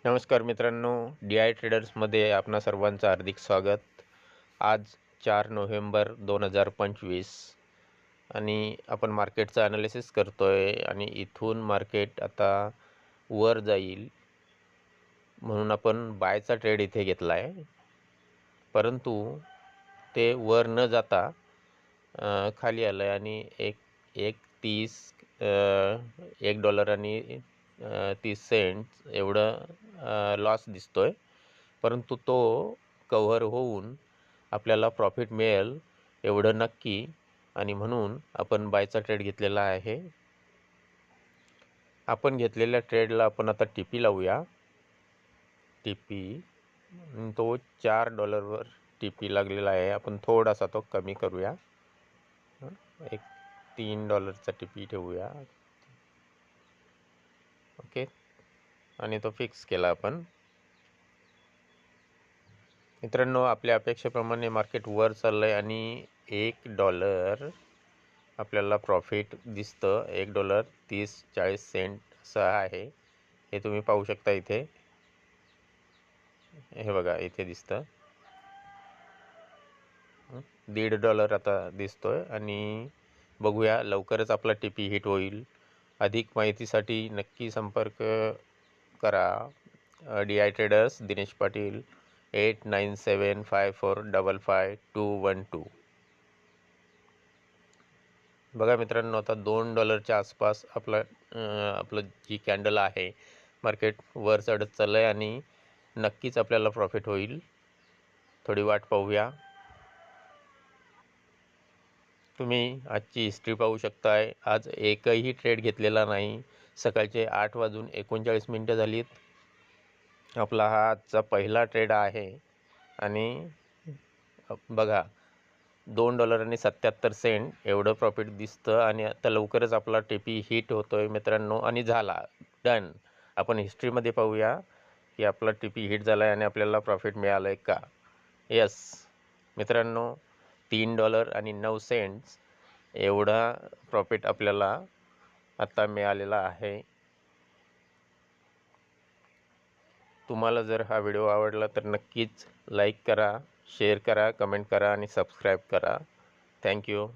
नमस्कार मित्रांनो, DI ट्रेडर्समध्ये आपणा सर्वांचं हार्दिक स्वागत। आज 4 नोव्हेंबर 2025 आणि आपण मार्केटचं ॲनालिसिस करतोय आणि इथून मार्केट आता वर जाईल म्हणून आपण बायचा ट्रेड इथे घेतला आहे। परंतु ते वर न जाता खाली आलं आहे आणि $1 आणि 30 सेंट एवढं लॉस दिसतोय। परंतु तो कव्हर होऊन आपल्याला प्रॉफिट मिळेल एवढं नक्की, आणि म्हणून आपण बायचा ट्रेड घेतलेला आहे। आपण घेतलेल्या ट्रेडला आपण आता टीपी लावूया। टीपी तो $4 टीपी लागलेला आहे। आपण थोडासा तो कमी करूया, एक $3 टीपी ठेवूया। ओके, आणि तो फिक्स केला आपण। मित्रांनो, आपल्या अपेक्षेप्रमाणे मार्केट वर चाललंय आणि $1 आपल्याला प्रॉफिट दिसतं। $1.30-40 असं आहे, हे तुम्ही पाहू शकता इथे। हे बघा, इथे दिसतं $1.50 आता दिसतोय। आणि बघूया, लवकरच आपला टीपी हिट होईल। अधिक माहितीसाठी नक्की संपर्क करा। DI traders, Dinesh Patil, 8975455212। बघा मित्रांनो, आता $2च्या आसपास आपलं जी कॅन्डल आहे, मार्केट वर चढत चाललं आहे आणि नक्कीच आपल्याला प्रॉफिट होईल। थोडी वाट पाहूया। तुम्ही आजची हिस्ट्री पाहू शकताय। आज एकही ट्रेड घेतलेला नाही। सकाळचे 8:39 झालीत। आपला हा आजचा पहिला ट्रेड आहे आणि बघा, $2.77 एवढं प्रॉफिट दिसतं आणि आता लवकरच आपला टीपी हिट होतोय मित्रांनो, आणि झाला, डन। आपण हिस्ट्रीमध्ये पाहूया की आपला टीपी हिट झाला आहे आणि आपल्याला प्रॉफिट मिळालं आहे का। यस मित्रांनो, $3.09 एवढा प्रॉफिट आपल्याला आता मिळालेला आहे। तुम्हाला जर हा व्हिडिओ आवडला तर नक्कीच लाईक करा, शेअर करा, कमेंट करा आणि सबस्क्राईब करा। थँक्यू।